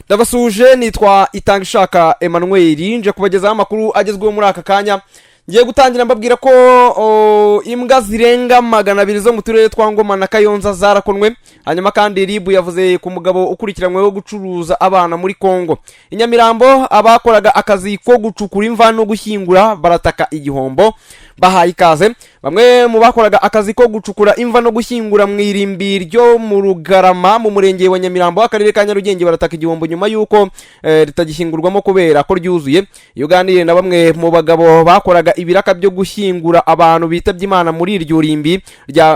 Ndabasuje nitwa Itangishaka Emmanuel nje kubagezaho amakuru agezweho muri aka kanya. Ngiye gutangira mbabwira ko imbwa zirenga 200 zo mu turere twa Ngoma na Kayonza zarakonwe. Hanyuma kandi Ribu yavuze ku mugabo ukurikiranyweho gucuruza abana muri Kongo. Nyamirambo abakoraga akazi ko gucukura imva no gushyingura barataka igihombo bahaye ikaze. Bamwe mu bakoraga akazi ko gucukura imva no gushyingura mu Irimbi ryo mu Rugarama mu murenge wa Nyamirambo akarere ka Nyarugenge barataka igihombo nyuma yuko ritagishyingurwamo kubera ko ryuzuye. Yuganiriye na bamwe mu bagabo bakoraga ibiraka byo gushyingura abantu bitabye Imana muri iryo rimbi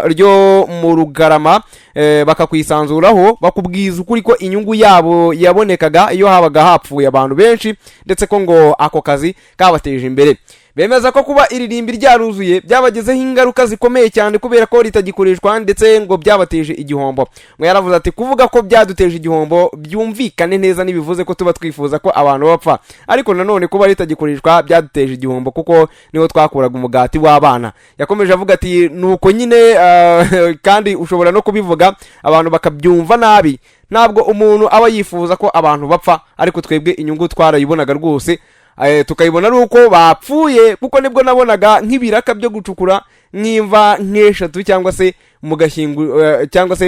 ryo mu Rugarama bakakwisanzuraho bakubwiza ukuri ko inyungu yabo yabonekaga iyo habaga hapfuye abantu benshi ndetse ko ngo ako kazi kabateje imbere. Bemeza ko kuba iririmbi ryaruzuye byabagezeho ingaruka zikomeye cyane kubera ko ritagikoreshwa ndetse ngo byabateje igihombo. Mwe yaravuze ati kuvuga ko byaduteje igihombo byumvikane neza nibivuze ko tuba twifuza ko abantu bapfa, ariko nanone kuba ritagikoreshwa byaduteje igihombo kuko niho twakuraga umugati w'abana. Yakomeje avuga ati nuko nyine kandi ushobora no kubivuga abantu bakabyumva nabi. Ntabwo umuntu aba yifuza ko abantu bapfa, ariko twebwe inyungu twarayibonaga rwose tukayibona ari uko bapfuye, kuko nibwo nabonaga nk'ibiraka byo gucukura nk'imva nk'eshatu cyangwa se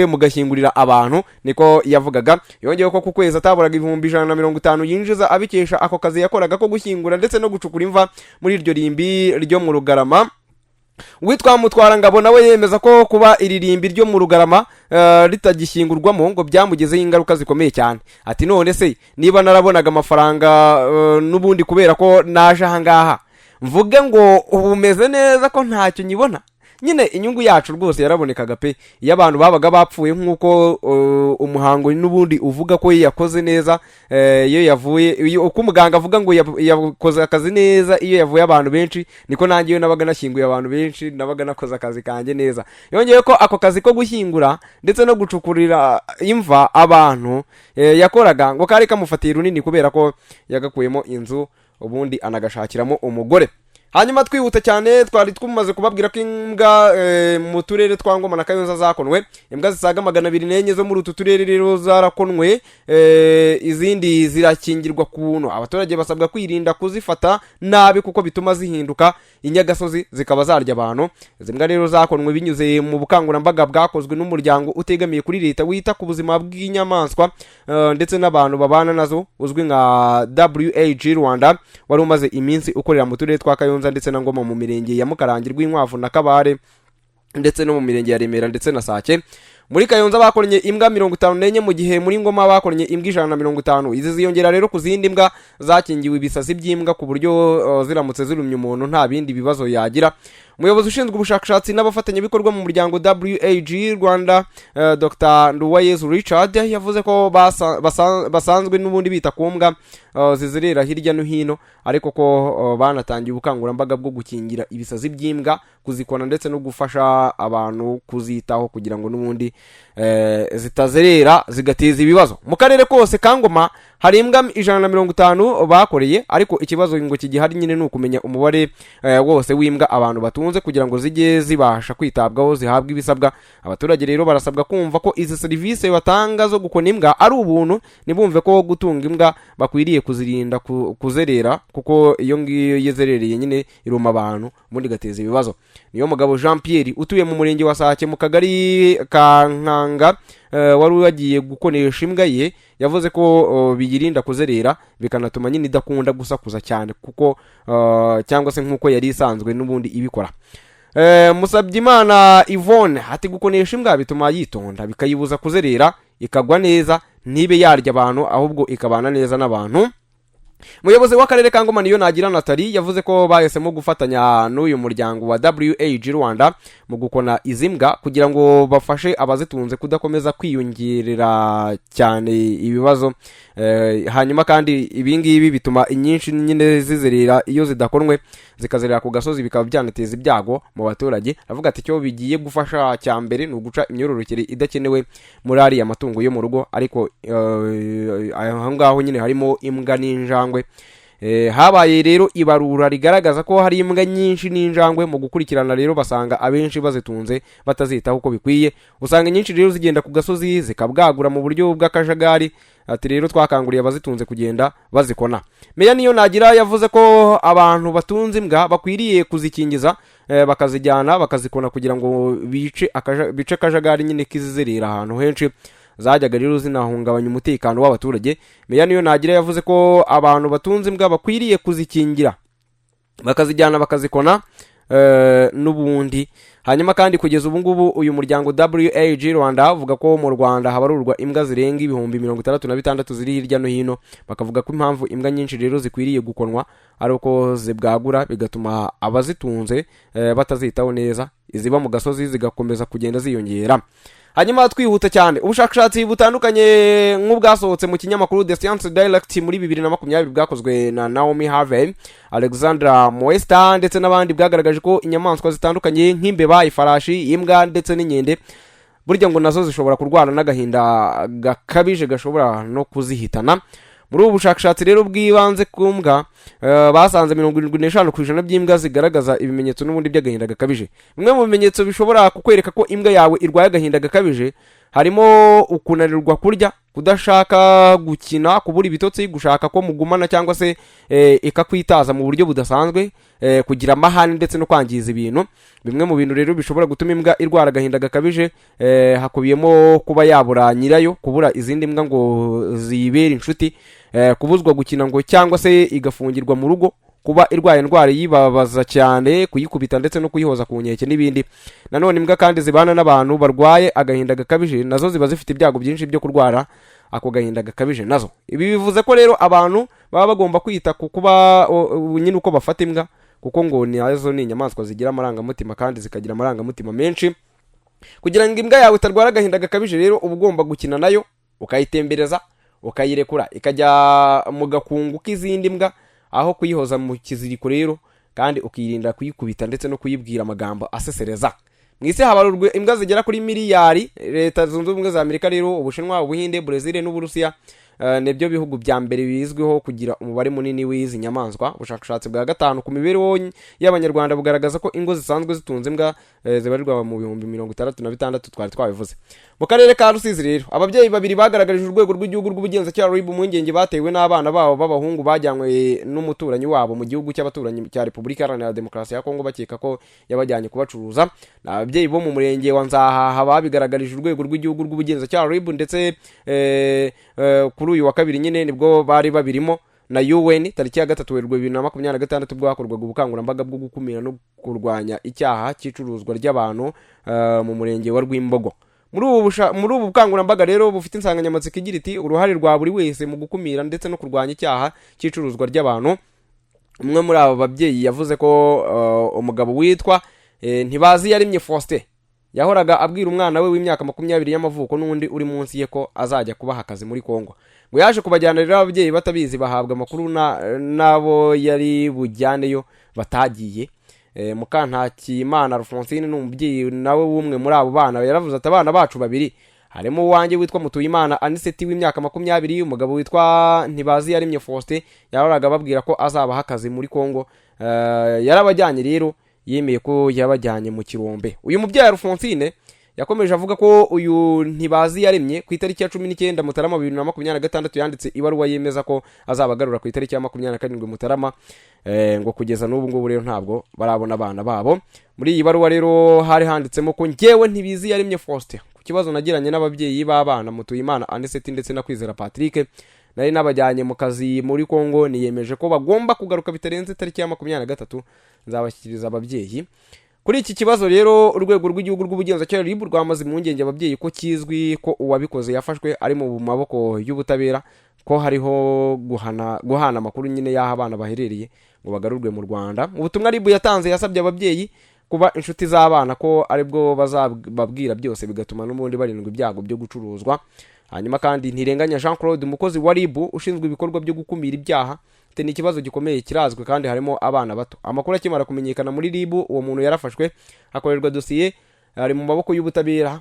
mugashyingurira abantu. Niko yavugaga. Yongeyeho ko ku kwezi ataburaga 150 yinjiza abikesha ako kazi yakoraga ko gushyingura ndetse no gucukura imva muri iryo rimbi ryo mu Rugarama. Witwa Mutwara Ngabo nawe yemeza ko kuba iririmbi ryo mu Rugarama ritagishyingurwamo ngo byamugezeho ingaruka zikomeye cyane. Ati none se niba narabonaga amafaranga n'ubundi kubera ko naje aha ngaha mvuge ngo ubumeze neza ko ntacyo nyibona? Nyine inyungu yacu rwose yarabonekaga pe iyo abantu babaga bapfuye, nkuko umuhango n'ubundi uvuga ko yakoze neza iyo yavuye, uko umuganga avuga ngo yakoze akazi neza iyo yavuye abantu benshi, niko nanjye iyo nabaga nashyinguye abantu benshi nabaga nakoze akazi kanjye neza. Yongeye ko ako kazi ko gushyingura ndetse no gucukurira imva abantu yakoraga ngo kari kamufatiye runini kubera ko yagakuyemo inzu ubundi anagashakiramo umugore. Hanyuma twihuta cyane twari twumaze kubabwira ko imbwa mu turere twa Ngoma na Kayonza zakonwe. Imbwa zisaga 204 zo muri utu turere rero zarakonwe, izindi zirakingirwa kuntu. Abaturage basabwa kwirinda kuzifata nabi kuko bituma zihinduka inyagasozi zikaba zarya abantu. Izi mbwa rero zakonwe binyuze mu bukangurambaga bwakozwe n'umuryango utegamiye kuri leta wita ku buzima bw'inyamaswa ndetse n'abantu babana nazo uzwi nka WAG Rwanda, wari umaze iminsi ukorera mu turere twa Kayonza ndetse na Ngoma mu mirenge ya Mukarangi, Rwinkwavu na Kabare ndetse no mu mirenge ya Remera ndetse na Sake. Muri Kayonza bakoranye imbwa 54 mu gihe muri Ngoma bakoranye imbwa 150. Izi ziyongera rero ku zindi mbwa zakingiwe ibisazi by'imbwa ku buryo ziramutse zirumye umuntu nta bindi bibazo yagira. Umuyobozi ushinzwe ubushakashatsi n'abafatanyabikorwa mu muryango WAG Rwanda Dr. Nduwayezu Richard yavuze ko basanzwe n'ubundi bita ku mbwa zizerera hirya no hino, ariko ko banatangiye ubukangurambaga bwo gukingira ibisazi by'imbwa, kuzikona ndetse no gufasha abantu kuzitaho kugira ngo n'ubundi zitazerera zigateza ibibazo. Mu karere kose ka Ngoma hari imbwa 150 bakoreye, ariko ikibazo ngo kigihari nyine n'ukumenya umubare wose w'imbwa abantu batunze kugira ngo zijye zibasha kwitabwaho zihabwe ibisabwa. Abaturage rero barasabwa kumva ko izi serivisi batanga zo gukona imbwa ari ubuntu, nibumve ko gutunga imbwa bakwiriye kuzirinda kuzerera, kuko iyo ngiyo yezerereye nyine iruma abantu ubundi gateza ibibazo. Niyo mugabo Jean Pierre utuye mu murenge wa Sake mu kagari ka Nkanga wari wagiye gukonesha imbwa ye, yavuze ko biyirinda kuzerera bikanatuma nyine idakunda gusakuza cyane kuko cyangwa se nkuko yari isanzwe n'ubundi ibikora. Musabyimana Yvonne ati gukonesha imbwa bituma yitonda bikayibuza kuzerera, ikagwa neza, ntibe yarya abantu ahubwo ikabana neza n'abantu. Umuyobozi w'akarere ka Ngoma niyo nagira Natali yavuze ko bahisemo gufatanya n'uyu muryango wa WAG Rwanda mu gukona izi mbwa kugira ngo bafashe abazitunze kudakomeza kwiyongerera cyane ibibazo. Hanyuma kandi ibingibi bituma inyinshi nyine zizerera iyo zidakonwe zikazerera ku gasozi, bikaba byanateza ibyago mu baturage. Avuga ati cyo bigiye gufasha cyambere no guca imyororokere idakenewe muri ari amatungo yo mu rugo, ariko aho ngaho nyine harimo imbwa n'injangwe habaye rero ibarura rigaragaza ko hari imbwa nyinshi n'injangwe. Mu gukurikirana rero basanga abenshi bazitunze batazitaho uko bikwiye, usanga nyinshi rero zigenda ku gasozi zikabwagura mu buryo bw'akajagari. Ati rero twakanguriye abazitunze kugenda bazikona. Meya niyo nagira yavuze ko abantu batunze imbwa bakwiriye kuzikingiza, bakazijyana bakazikona kugira ngo bice akajagari nyine kizizerera ahantu henshi zajyaga rero zinahungabanya umutekano w'abaturage. Meya niyo nagira yavuze ko abantu batunze imbwa bakwiriye kuzikingira bakazijyana bakazikona n'ubundi. Hanyuma kandi kugeza ubu ngubu uyu muryango WAG Rwanda uvuga ko mu Rwanda habarurwa imbwa zirenga ibihumbi 66 ziri hirya no hino. Bakavuga ko impamvu imbwa nyinshi rero zikwiriye gukonwa ari uko zibwagura, bigatuma abazitunze batazitaho neza, iziba mu gasozi zigakomeza kugenda ziyongera. Hanyuma twihuta cyane, ubushakashatsi butandukanye nk'ubwasohotse mu kinyamakuru The Science Direct muri 2020 bwakozwe na Naomi Harvey, Alexandra Moesta ndetse n'abandi bwagaragaje ko inyamaswa zitandukanye nk'imbeba, ifarashi, imbwa ndetse n'inkende burya ngo nazo zishobora kurwana n'agahinda gakabije gashobora no kuzihitana. Muri ubu bushakashatsi rero bwibanze ku mbwa basanze 75% by'imbwa zigaragaza ibimenyetso n'ubundi by'agahinda gakabije. Bimwe mu bimenyetso bishobora kukwereka ko imbwa yawe irwaye agahinda gakabije harimo ukunanirwa kurya, kudashaka gukina, kubura ibitotsi, gushaka ko mugumana cyangwa se ikakwitaza mu buryo budasanzwe, kugira amahane ndetse no kwangiza ibintu. Bimwe mu bintu rero bishobora gutuma imbwa irwara agahinda gakabije hakubiyemo kuba yabura nyirayo, kubura izindi mbwa ngo ziyibere inshuti, kubuzwa gukina ngo cyangwa se igafungirwa mu rugo, kuba irwaye indwara yibabaza cyane, kuyikubita ndetse no kuyihoza ku nkeke n'ibindi. Nanone imbwa kandi zibana n'abantu barwaye agahinda gakabije nazo ziba zifite ibyago byinshi byo kurwara ako gahinda gakabije nazo. Ibi bivuze ko rero abantu baba bagomba kwita ku kuba nyine uko bafata imbwa, kuko ngo nazo ni inyamaswa zigira amarangamutima kandi zikagira amarangamutima menshi. Kugira ngo imbwa yawe itarwara agahinda gakabije rero uba ugomba gukina nayo, ukayitembereza, ukayirekura ikajya mu gakungu k'izindi mbwa aho kuyihoza mu kiziriko rero, kandi ukirinda kuyikubita ndetse no kuyibwira amagambo asesereza. Mwisi habarurwe imbwa zigera kuri miliyari. Leta zunze ubumwe za Amerika rero, Ubushinwa, Ubuhinde, Brazil n'Uburusiya nebyo bihugu bya mbere bizwiho kugira umubare munini w'izi nyamaswa. Ubushakashatsi bwa gatanu ku mibereho y'Abanyarwanda bugaragaza ko ingo zisanzwe zitunze imbwa zibarirwa mu bihumbi 66 twari twabivuze. Mu karere ka Rusizi rero ababyeyi babiri bagaragarije urwego rw'igihugu rw'ubugenzacyaha RIB mu ngenge batewe n'abana babo b'abahungu bajyanywe n'umuturanyi wabo mu gihugu cy'abaturanyi cya Repubulika Iharanira Demokarasi ya Kongo bakeka ko yabajyanye kubacuruza. Ababyeyi bo mu murenge wa Nzahaha babigaragarije urwego rw'igihugu rw'ubugenzacyaha RIB ndetse kuri uyu wa kabiri nyine nibwo bari babirimo na UN tariki ya 3 Werurwe 2026 bwo hakorwaga ubukangurambaga bwo gukumira no kurwanya icyaha cy'icuruzwa ry'abantu mu murenge wa Rwimbogo. Muri ubu bukangurambaga rero bufite insanganyamatsiko igira iti uruhare rwa buri wese mu gukumira ndetse no kurwanya icyaha cy'icuruzwa ry'abantu. Umwe muri abo babyeyi yavuze ko umugabo witwa Ntibazi yarimye Faustin yahoraga abwira umwana we w'imyaka 20 y'amavuko n'undi uri munsi ye ko azajya kubaha akazi muri Kongo. Ngo yaje kubajyana rero ababyeyi batabizi bahabwa amakuru nabo yari bujyaneyo batagiye. Mukantakimana Alphonsine n'umubyeyi nawe w'umwe muri abo bana yaravuze ati abana bacu babiri harimo uwanjye witwa Mutuyimana Aniseti w'imyaka 20, umugabo witwa Ntibazi yarimye Faustin yahoraga babwira ko azabaha akazi muri Kongo. Yarabajyanye rero, yemeye ko yabajyanye mu Kirombe. Uyu mubyeyi Alphonsine yakomeje avuga ko uyu Ntibazi yaremye ku itariki ya 19 Mutarama 2026 yanditse ibaruwa yemeza ko azabagarura ku itariki ya 27 Mutarama. Ngo kugeza n'ubu ngubu rero ntabwo barabona abana babo. Muri iyi baruwa rero hari handitsemo ko ngewe Ntibizi yaremye Faustin ku kibazo nagiranye n'ababyeyi b'abana Mutuyimana Aniseti ndetse na Kwizera Patrick nari nabajyanye mu kazi muri Kongo, niyemeje ko bagomba kugaruka bitarenze tariki ya 23 nzabashyikiriza ababyeyi. Kuri iki kibazo rero urwego rw'igihugu rw'ubugenzacyaha RIB rwamaze impungenge ababyeyi ko kizwi ko uwabikoze yafashwe ari mu maboko y'ubutabera, ko hariho guhana amakuru nyine y'aho abana baherereye ngo bagarurwe mu Rwanda. Ubutumwa RIB yatanze yasabye ababyeyi kuba inshuti z'abana ko aribwo bazababwira byose bigatuma n'ubundi barindwa ibyago byo gucuruzwa. Hanyuma kandi Ntirenganya Jean Claude umukozi wa RIB ushinzwe ibikorwa byo gukumira ibyaha ni ikibazo gikomeye kirazwe kandi harimo abana bato. Amakuru akimara kumenyekana muri RIB uwo muntu yarafashwe akorerwa dosiye ari mu maboko y'ubutabera.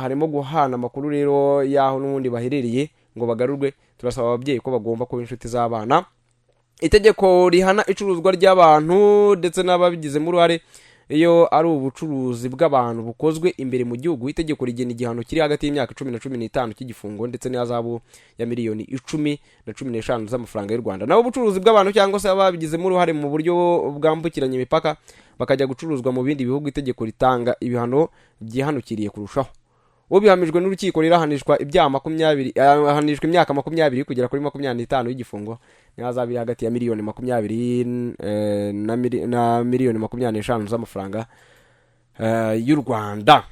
Harimo guhana amakuru rero yaho n'ubundi baherereye ngo bagarurwe. Turasaba ababyeyi ko bagomba kuba inshuti z'abana itegeko rihana icuruzwa ry'abantu ndetse n'ababigizemo uruhare iyo ari ubucuruzi bw'abantu bukozwe imbere mu gihugu. Itegeko rigena igihano kiri hagati y'imyaka 10 na 15 cy'igifungo ndetse n'ihazabu ya miliyoni 10 na 15 z'amafaranga y'u Rwanda. Naho ubucuruzi bw'abantu cyangwa se ababigizemo uruhare mu buryo bwambukiranya imipaka bakajya gucuruzwa mu bindi bihugu, itegeko ritanga ibihano byihanukiriye kurushaho. Ubihamijwe n'urukiko rirahanishwa ibyaha 20, ahanishwa imyaka 20 kugera kuri 25 y'igifungo n'ihazabu hagati ya miliyoni 20 na miliyoni 25 z'amafaranga y'u Rwanda.